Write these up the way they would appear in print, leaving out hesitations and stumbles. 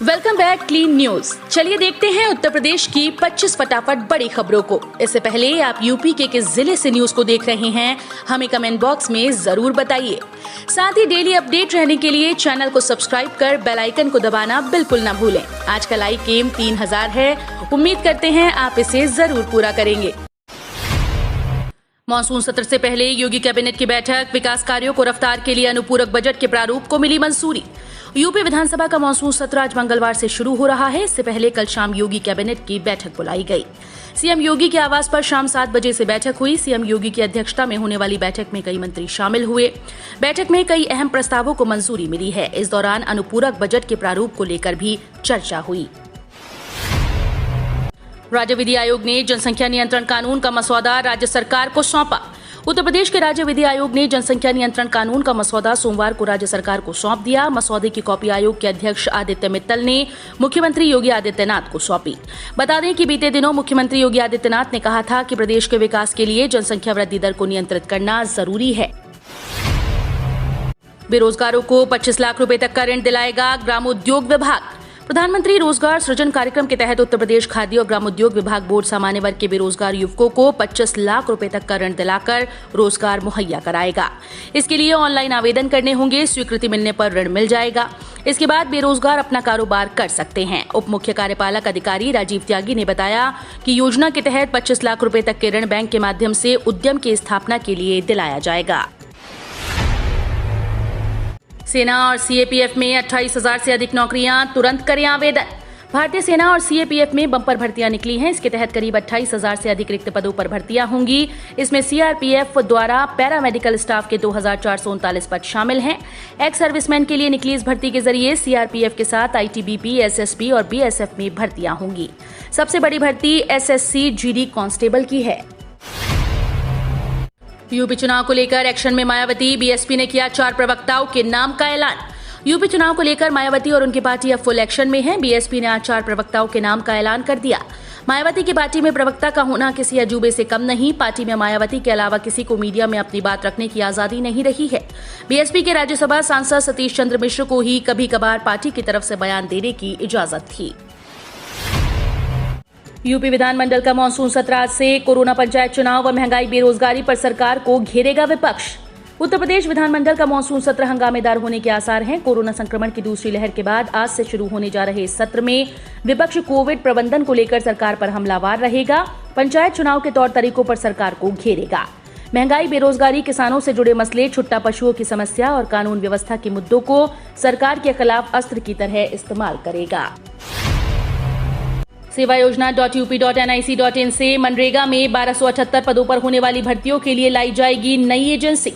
Welcome back clean news. चलिए देखते हैं उत्तर प्रदेश की 25 फटाफट बड़ी खबरों को। इससे पहले आप यूपी के किस जिले से न्यूज को देख रहे हैं हमें कमेंट बॉक्स में जरूर बताइए। साथ ही डेली अपडेट रहने के लिए चैनल को सब्सक्राइब कर बेल आइकन को दबाना बिल्कुल न भूलें। आज का लाइक एम 3000 है, उम्मीद करते हैं आप इसे जरूर पूरा करेंगे। मॉनसून सत्र से पहले योगी कैबिनेट की बैठक, विकास कार्यों को रफ्तार के लिए अनुपूरक बजट के प्रारूप को मिली मंजूरी। यूपी विधानसभा का मॉनसून सत्र आज मंगलवार से शुरू हो रहा है। इससे पहले कल शाम योगी कैबिनेट की बैठक बुलाई गई। सीएम योगी के आवास पर शाम 7 बजे से बैठक हुई। सीएम योगी की अध्यक्षता में होने वाली बैठक में कई मंत्री शामिल हुए। बैठक में कई अहम प्रस्तावों को मंजूरी मिली है। इस दौरान अनुपूरक बजट के प्रारूप को लेकर भी चर्चा हुई। राज्य विधि आयोग ने जनसंख्या नियंत्रण कानून का मसौदा राज्य सरकार को सौंपा। उत्तर प्रदेश के राज्य विधि आयोग ने जनसंख्या नियंत्रण कानून का मसौदा सोमवार को राज्य सरकार को सौंप दिया। मसौदे की कॉपी आयोग के अध्यक्ष आदित्य मित्तल ने मुख्यमंत्री योगी आदित्यनाथ को सौंपी। बता दें कि बीते दिनों मुख्यमंत्री योगी आदित्यनाथ ने कहा था कि प्रदेश के विकास के लिए जनसंख्या वृद्धि दर को नियंत्रित करना जरूरी है। बेरोजगारों को 25 लाख रुपए तक का ऋण दिलाएगा ग्रामोद्योग विभाग। प्रधानमंत्री रोजगार सृजन कार्यक्रम के तहत उत्तर प्रदेश खाद्य और ग्रामोद्योग विभाग बोर्ड सामान्य वर्ग के बेरोजगार युवकों को 25 लाख रुपए तक का ऋण दिलाकर रोजगार मुहैया कराएगा। इसके लिए ऑनलाइन आवेदन करने होंगे। स्वीकृति मिलने पर ऋण मिल जाएगा। इसके बाद बेरोजगार अपना कारोबार कर सकते हैं। उप मुख्य कार्यपालक अधिकारी राजीव त्यागी ने बताया कि योजना के तहत 25 लाख रुपए तक के ऋण बैंक के माध्यम से उद्यम की स्थापना के लिए दिलाया जाएगा। सेना और सीएपीएफ में 28,000 से अधिक नौकरियां, तुरंत करें आवेदन। भारतीय सेना और सीएपीएफ में बम्पर भर्तियां निकली हैं। इसके तहत करीब 28,000 से अधिक रिक्त पदों पर भर्तियां होंगी। इसमें सीआरपीएफ द्वारा पैरामेडिकल स्टाफ के 2,439 पद शामिल हैं। एक्स सर्विसमैन के लिए निकली इस भर्ती के जरिए सीआरपीएफ के साथ आईटीबीपी, एसएसबी और बीएसएफ में भर्तियां होंगी। सबसे बड़ी भर्ती एसएससी जीडी कांस्टेबल की है। यूपी चुनाव को लेकर एक्शन में मायावती। बीएसपी ने किया 4 प्रवक्ताओं के नाम का ऐलान। यूपी चुनाव को लेकर मायावती और उनकी पार्टी अब फुल एक्शन में है। बीएसपी ने आज 4 प्रवक्ताओं के नाम का ऐलान कर दिया। मायावती की पार्टी में प्रवक्ता का होना किसी अजूबे से कम नहीं। पार्टी में मायावती के अलावा किसी को मीडिया में अपनी बात रखने की आजादी नहीं रही है। बीएसपी के राज्यसभा सांसद सतीश चंद्र मिश्र को ही कभी कभार पार्टी की तरफ से बयान देने की इजाजत थी। यूपी विधानमंडल का मॉनसून सत्र आज से। कोरोना, पंचायत चुनाव व महंगाई, बेरोजगारी पर सरकार को घेरेगा विपक्ष। उत्तर प्रदेश विधानमंडल का मॉनसून सत्र हंगामेदार होने के आसार हैं। कोरोना संक्रमण की दूसरी लहर के बाद आज से शुरू होने जा रहे इस सत्र में विपक्ष कोविड प्रबंधन को लेकर सरकार पर हमलावर रहेगा। पंचायत चुनाव के तौर तरीकों पर सरकार को घेरेगा। महंगाई, बेरोजगारी, किसानों से जुड़े मसले, छुट्टा पशुओं की समस्या और कानून व्यवस्था के मुद्दों को सरकार के खिलाफ अस्त्र की तरह इस्तेमाल करेगा। सेवा योजना .up.nic.in से मनरेगा में 1278 पदों पर होने वाली भर्तियों के लिए लाई जाएगी नई एजेंसी।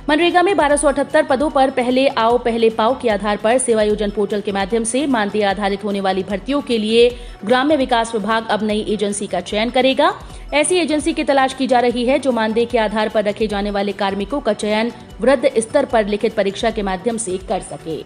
मनरेगा में 1278 पदों पर पहले आओ पहले पाओ के आधार पर सेवायोजन पोर्टल के माध्यम से मानदेय आधारित होने वाली भर्तियों के लिए ग्राम्य विकास विभाग अब नई एजेंसी का चयन करेगा। ऐसी एजेंसी की तलाश की जा रही है जो मानदेय के आधार पर रखे जाने वाले कार्मिकों का चयन वृहद स्तर पर लिखित परीक्षा के माध्यम से कर सके।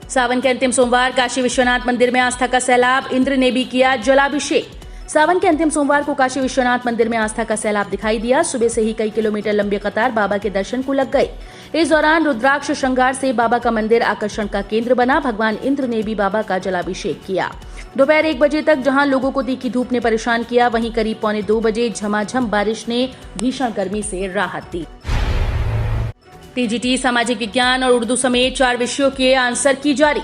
सावन के अंतिम सोमवार काशी विश्वनाथ मंदिर में आस्था का सैलाब। इंद्र ने भी किया जलाभिषेक। सावन के अंतिम सोमवार को काशी विश्वनाथ मंदिर में आस्था का सैलाब दिखाई दिया। सुबह से ही कई किलोमीटर लंबी कतार बाबा के दर्शन को लग गई। इस दौरान रुद्राक्ष श्रृंगार से बाबा का मंदिर आकर्षण का केंद्र बना। भगवान इंद्र ने भी बाबा का जलाभिषेक किया। दोपहर 1 बजे तक जहां लोगों को तीखी धूप ने परेशान किया, वहीं करीब 1:45 बजे झमाझम बारिश ने भीषण गर्मी से राहत दी। टीजीटी, सामाजिक विज्ञान और उर्दू समेत 4 विषयों के आंसर की जारी।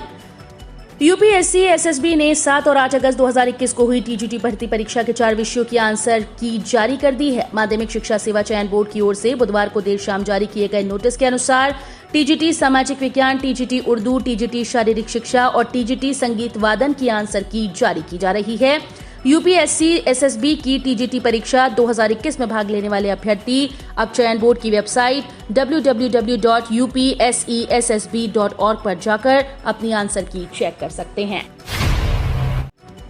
यूपीएससी एसएसबी ने 7 और 8 अगस्त 2021 को हुई टीजीटी भर्ती परीक्षा के 4 विषयों की आंसर की जारी कर दी है। माध्यमिक शिक्षा सेवा चयन बोर्ड की ओर से बुधवार को देर शाम जारी किए गए नोटिस के अनुसार टीजीटी सामाजिक विज्ञान, टीजीटी उर्दू, टीजीटी शारीरिक शिक्षा और टीजीटी संगीत वादन की आंसर की जारी की जा रही है। यूपीएससी एसएसबी की टीजीटी परीक्षा 2021 में भाग लेने वाले अभ्यर्थी अब चयन बोर्ड की वेबसाइट www.upsessb.org पर जाकर अपनी आंसर की चेक कर सकते हैं।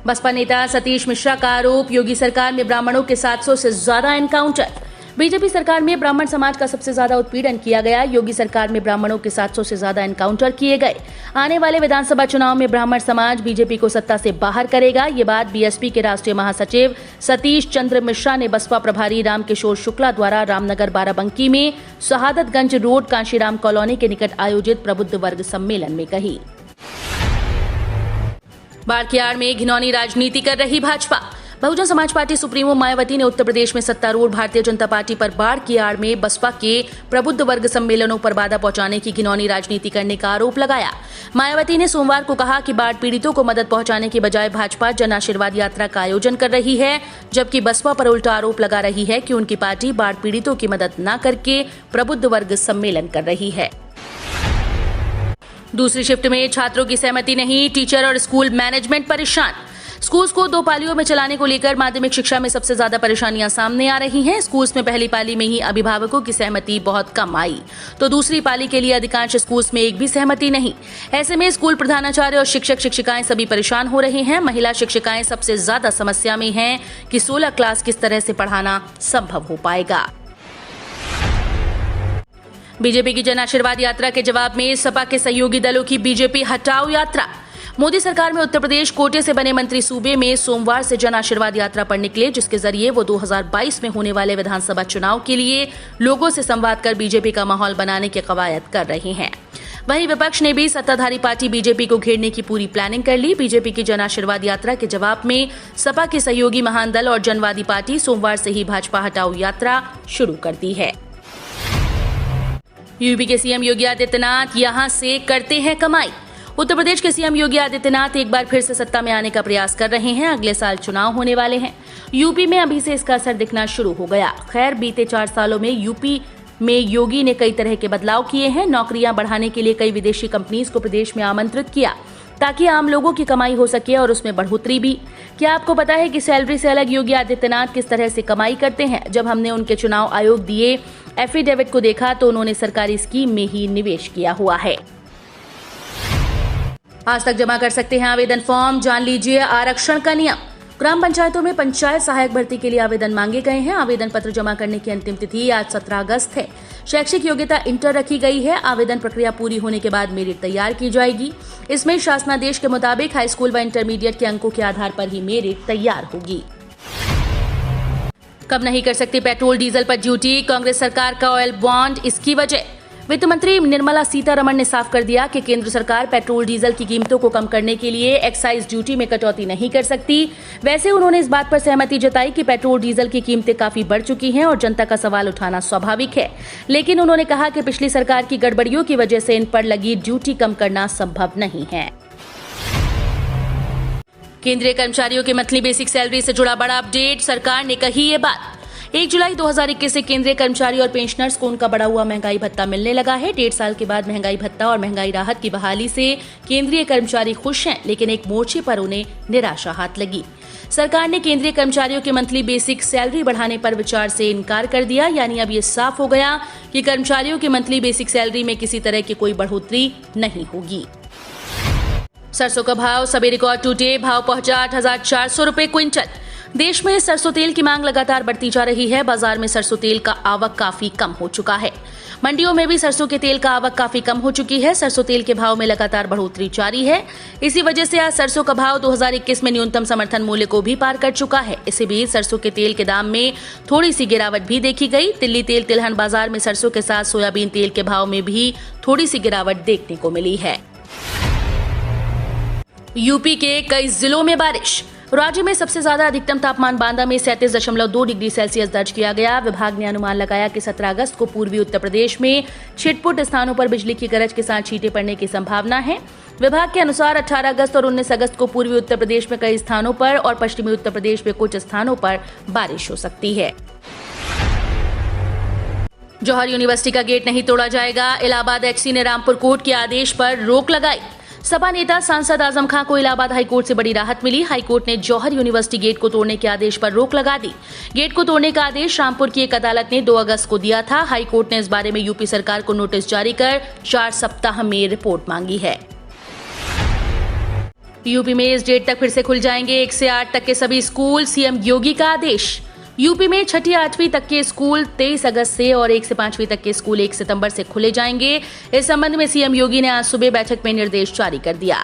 बसपा नेता सतीश मिश्रा का आरोप, योगी सरकार में ब्राह्मणों के 700 से ज्यादा एनकाउंटर। बीजेपी सरकार में ब्राह्मण समाज का सबसे ज्यादा उत्पीड़न किया गया। योगी सरकार में ब्राह्मणों के 700 से ज्यादा एनकाउंटर किए गए। आने वाले विधानसभा चुनाव में ब्राह्मण समाज बीजेपी को सत्ता से बाहर करेगा। ये बात बीएसपी के राष्ट्रीय महासचिव सतीश चंद्र मिश्रा ने बसपा प्रभारी रामकिशोर शुक्ला द्वारा रामनगर बाराबंकी में शहादतगंज रोड कांशीराम कॉलोनी के निकट आयोजित प्रबुद्ध वर्ग सम्मेलन में कही। बाढ़ की आड़ में घिनौनी राजनीति कर रही भाजपा। बहुजन समाज पार्टी सुप्रीमो मायावती ने उत्तर प्रदेश में सत्तारूढ़ भारतीय जनता पार्टी पर बाढ़ की आड़ में बसपा के प्रबुद्ध वर्ग सम्मेलनों पर बाधा पहुंचाने की घिनौनी राजनीति करने का आरोप लगाया। मायावती ने सोमवार को कहा कि बाढ़ पीड़ितों को मदद पहुंचाने के बजाय भाजपा जन आशीर्वाद यात्रा का आयोजन कर रही है, जबकि बसपा पर उल्टा आरोप लगा रही है कि उनकी पार्टी बाढ़ पीड़ितों की मदद न करके प्रबुद्ध वर्ग सम्मेलन कर रही है। दूसरी शिफ्ट में छात्रों की सहमति नहीं, टीचर और स्कूल मैनेजमेंट परेशान। स्कूल्स को 2 पालियों में चलाने को लेकर माध्यमिक शिक्षा में सबसे ज्यादा परेशानियां सामने आ रही हैं। स्कूल्स में पहली पाली में ही अभिभावकों की सहमति बहुत कम आई, तो दूसरी पाली के लिए अधिकांश स्कूल्स में एक भी सहमति नहीं। ऐसे में स्कूल प्रधानाचार्य और शिक्षक शिक्षिकाएं सभी परेशान हो रहे हैं। महिला शिक्षिकाएं सबसे ज्यादा समस्या में हैं कि 16 क्लास किस तरह से पढ़ाना संभव हो पाएगा। बीजेपी की जन आशीर्वाद यात्रा के जवाब में सपा के सहयोगी दलों की बीजेपी हटाओ यात्रा। मोदी सरकार में उत्तर प्रदेश कोटे से बने मंत्री सूबे में सोमवार से जन आशीर्वाद यात्रा पर निकले, जिसके जरिए वो 2022 में होने वाले विधानसभा चुनाव के लिए लोगों से संवाद कर बीजेपी का माहौल बनाने की कवायद कर रहे हैं। वहीं विपक्ष ने भी सत्ताधारी पार्टी बीजेपी को घेरने की पूरी प्लानिंग कर ली। बीजेपी की जन आशीर्वाद यात्रा के जवाब में सपा के सहयोगी महान दल और जनवादी पार्टी सोमवार से ही भाजपा हटाओ यात्रा शुरू कर दी है। यूपी के सीएम योगी आदित्यनाथ यहां से करते हैं कमाई। उत्तर प्रदेश के सीएम योगी आदित्यनाथ एक बार फिर से सत्ता में आने का प्रयास कर रहे हैं। अगले साल चुनाव होने वाले हैं। यूपी में अभी से इसका असर दिखना शुरू हो गया। खैर, बीते 4 सालों में यूपी में योगी ने कई तरह के बदलाव किए हैं। नौकरियां बढ़ाने के लिए कई विदेशी कंपनीज को प्रदेश में आमंत्रित किया ताकि आम लोगों की कमाई हो सके और उसमें बढ़ोतरी भी। क्या आपको पता है कि सैलरी से अलग योगी आदित्यनाथ किस तरह से कमाई करते हैं? जब हमने उनके चुनाव आयोग दिए एफिडेविट को देखा तो उन्होंने सरकारी स्कीम में ही निवेश किया हुआ है। आज तक जमा कर सकते हैं आवेदन फॉर्म। जान लीजिए आरक्षण का नियम। ग्राम पंचायतों में पंचायत सहायक भर्ती के लिए आवेदन मांगे गए हैं। आवेदन पत्र जमा करने की अंतिम तिथि आज 17 अगस्त है। शैक्षिक योग्यता इंटर रखी गई है। आवेदन प्रक्रिया पूरी होने के बाद मेरिट तैयार की जाएगी। इसमें शासनादेश के मुताबिक हाई स्कूल व इंटरमीडिएट के अंकों के आधार पर ही मेरिट तैयार होगी। कब नहीं कर सकते पेट्रोल डीजल पर ड्यूटी? कांग्रेस सरकार का ऑयल बॉन्ड इसकी वजह। वित्त मंत्री निर्मला सीतारमण ने साफ कर दिया कि केंद्र सरकार पेट्रोल डीजल की कीमतों को कम करने के लिए एक्साइज ड्यूटी में कटौती नहीं कर सकती। वैसे उन्होंने इस बात पर सहमति जताई कि पेट्रोल डीजल की कीमतें काफी बढ़ चुकी हैं और जनता का सवाल उठाना स्वाभाविक है, लेकिन उन्होंने कहा कि पिछली सरकार की गड़बड़ियों की वजह से इन पर लगी ड्यूटी कम करना संभव नहीं है। केंद्रीय कर्मचारियों की मंथली बेसिक सैलरी से जुड़ा बड़ा अपडेट। सरकार ने कही ये बात। 1 जुलाई 2021 से केंद्रीय कर्मचारी और पेंशनर्स को उनका बढ़ा हुआ महंगाई भत्ता मिलने लगा है। 1.5 साल के बाद महंगाई भत्ता और महंगाई राहत की बहाली से केंद्रीय कर्मचारी खुश हैं, लेकिन एक मोर्चे पर उन्हें निराशा हाथ लगी। सरकार ने केंद्रीय कर्मचारियों की मंथली बेसिक सैलरी बढ़ाने पर विचार से इनकार कर दिया। यानी अब ये साफ हो गया कि कर्मचारियों की मंथली बेसिक सैलरी में किसी तरह की कोई बढ़ोतरी नहीं होगी। सरसों का भाव सभी रिकॉर्ड टूटे। भाव पहुंचा 8,400 रुपए क्विंटल। देश में सरसों तेल की मांग लगातार बढ़ती जा रही है। बाजार में सरसों तेल का आवक काफी कम हो चुका है। मंडियों में भी सरसों के तेल का आवक काफी कम हो चुकी है। सरसों तेल के भाव में लगातार बढ़ोतरी जारी है। इसी वजह से आज सरसों का भाव 2021 में न्यूनतम समर्थन मूल्य को भी पार कर चुका है। इसी बीच सरसों के तेल के दाम में थोड़ी सी गिरावट भी देखी गई। दिल्ली तेल तिलहन बाजार में सरसों के साथ सोयाबीन तेल के भाव में भी थोड़ी सी गिरावट देखने को मिली है। यूपी के कई जिलों में बारिश। राज्य में सबसे ज्यादा अधिकतम तापमान बांदा में 37.2 डिग्री सेल्सियस दर्ज किया गया। विभाग ने अनुमान लगाया कि 17 अगस्त को पूर्वी उत्तर प्रदेश में छिटपुट स्थानों पर बिजली की गरज के साथ छींटे पड़ने की संभावना है। विभाग के अनुसार 18 अगस्त और 19 अगस्त को पूर्वी उत्तर प्रदेश में कई स्थानों पर और पश्चिमी उत्तर प्रदेश में कुछ स्थानों पर बारिश हो सकती है। जौहर यूनिवर्सिटी का गेट नहीं तोड़ा जाएगा। इलाहाबाद एचसी ने रामपुर कोर्ट के आदेश पर रोक लगाई। सपा नेता सांसद आजम खां को इलाहाबाद हाईकोर्ट से बड़ी राहत मिली। हाईकोर्ट ने जौहर यूनिवर्सिटी गेट को तोड़ने के आदेश पर रोक लगा दी। गेट को तोड़ने का आदेश रामपुर की एक अदालत ने 2 अगस्त को दिया था। हाईकोर्ट ने इस बारे में यूपी सरकार को नोटिस जारी कर 4 सप्ताह में रिपोर्ट मांगी है। यूपी में इस डेट तक फिर से खुल जाएंगे 1 से 8 तक के सभी स्कूल। सीएम योगी का आदेश। यूपी में 6ठी 8वीं तक के स्कूल 23 अगस्त से और 1 से 5वीं तक के स्कूल 1 सितंबर से खुले जाएंगे। इस संबंध में सीएम योगी ने आज सुबह बैठक में निर्देश जारी कर दिया।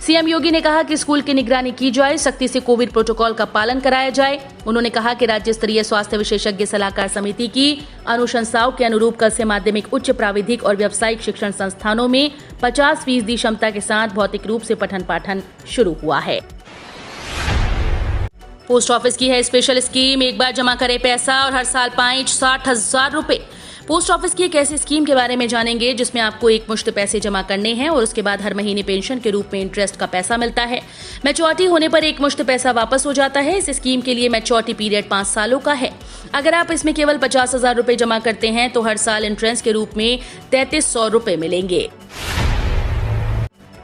सीएम योगी ने कहा कि स्कूल की निगरानी की जाए, सख्ती से कोविड प्रोटोकॉल का पालन कराया जाए। उन्होंने कहा कि राज्य स्तरीय स्वास्थ्य विशेषज्ञ सलाहकार समिति की अनुशंसाओं के अनुरूप कल से माध्यमिक, उच्च प्राविधिक और व्यावसायिक शिक्षण संस्थानों में 50% क्षमता के साथ भौतिक रूप से पठन पाठन शुरू हुआ है। पोस्ट ऑफिस की है स्पेशल स्कीम, एक बार जमा करें पैसा और हर साल पाएं 60,000 रुपए। पोस्ट ऑफिस की एक ऐसी स्कीम के बारे में जानेंगे जिसमें आपको एक मुश्त पैसे जमा करने हैं और उसके बाद हर महीने पेंशन के रूप में इंटरेस्ट का पैसा मिलता है। मैच्योरिटी होने पर एक मुश्त पैसा वापस हो जाता है। इस स्कीम के लिए मैच्योरिटी पीरियड 5 सालों का है। अगर आप इसमें केवल 50,000 रुपए जमा करते हैं तो हर साल इंटरेस्ट के रूप में 3300 रुपए मिलेंगे।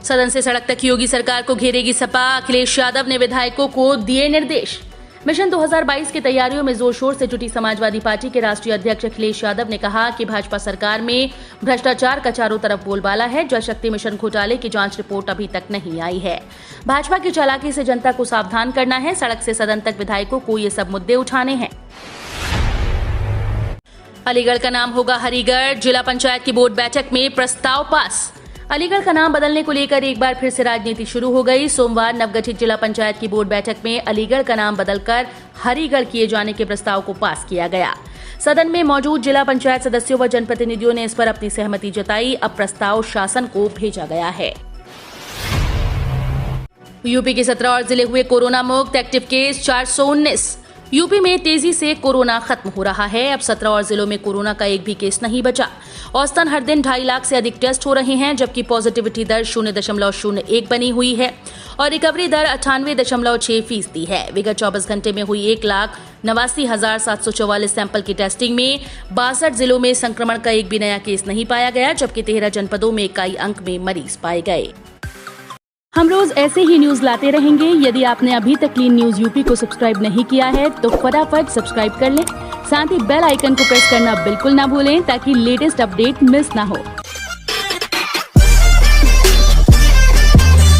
सदन से सड़क तक योगी सरकार को घेरेगी सपा, अखिलेश यादव ने विधायकों को दिए निर्देश। मिशन 2022 की तैयारियों में जोर शोर से जुटी समाजवादी पार्टी के राष्ट्रीय अध्यक्ष अखिलेश यादव ने कहा कि भाजपा सरकार में भ्रष्टाचार का चारों तरफ बोलबाला है। जल शक्ति मिशन घोटाले की जांच रिपोर्ट अभी तक नहीं आई है। भाजपा की चालाकी से जनता को सावधान करना है। सड़क से सदन तक विधायकों को ये सब मुद्दे उठाने हैं। अलीगढ़ का नाम होगा हरिगढ़, जिला पंचायत की बोर्ड बैठक में प्रस्ताव पास। अलीगढ़ का नाम बदलने को लेकर एक बार फिर से राजनीति शुरू हो गई। सोमवार नवगठित जिला पंचायत की बोर्ड बैठक में अलीगढ़ का नाम बदलकर हरिगढ़ किए जाने के प्रस्ताव को पास किया गया। सदन में मौजूद जिला पंचायत सदस्यों व जनप्रतिनिधियों ने इस पर अपनी सहमति जताई। अब प्रस्ताव शासन को भेजा गया है। यूपी के 17 और जिले हुए कोरोना मुक्त, एक्टिव केस 419। यूपी में तेजी से कोरोना खत्म हो रहा है। अब 17 और जिलों में कोरोना का एक भी केस नहीं बचा। औसतन हर दिन 2.5 लाख से अधिक टेस्ट हो रहे हैं, जबकि पॉजिटिविटी दर 0.01 बनी हुई है और रिकवरी दर 98.6% है। विगत 24 घंटे में हुई 1,89,744 सैंपल की टेस्टिंग में 62 जिलों में संक्रमण का एक भी नया केस नहीं पाया गया, जबकि 13 जनपदों में इकाई अंक में मरीज पाए गए। हम रोज ऐसे ही न्यूज लाते रहेंगे। यदि आपने अभी तक क्लीन न्यूज यूपी को सब्सक्राइब नहीं किया है तो फटाफट सब्सक्राइब कर लें। साथ ही बेल आइकन को प्रेस करना बिल्कुल ना भूलें ताकि लेटेस्ट अपडेट मिस ना हो।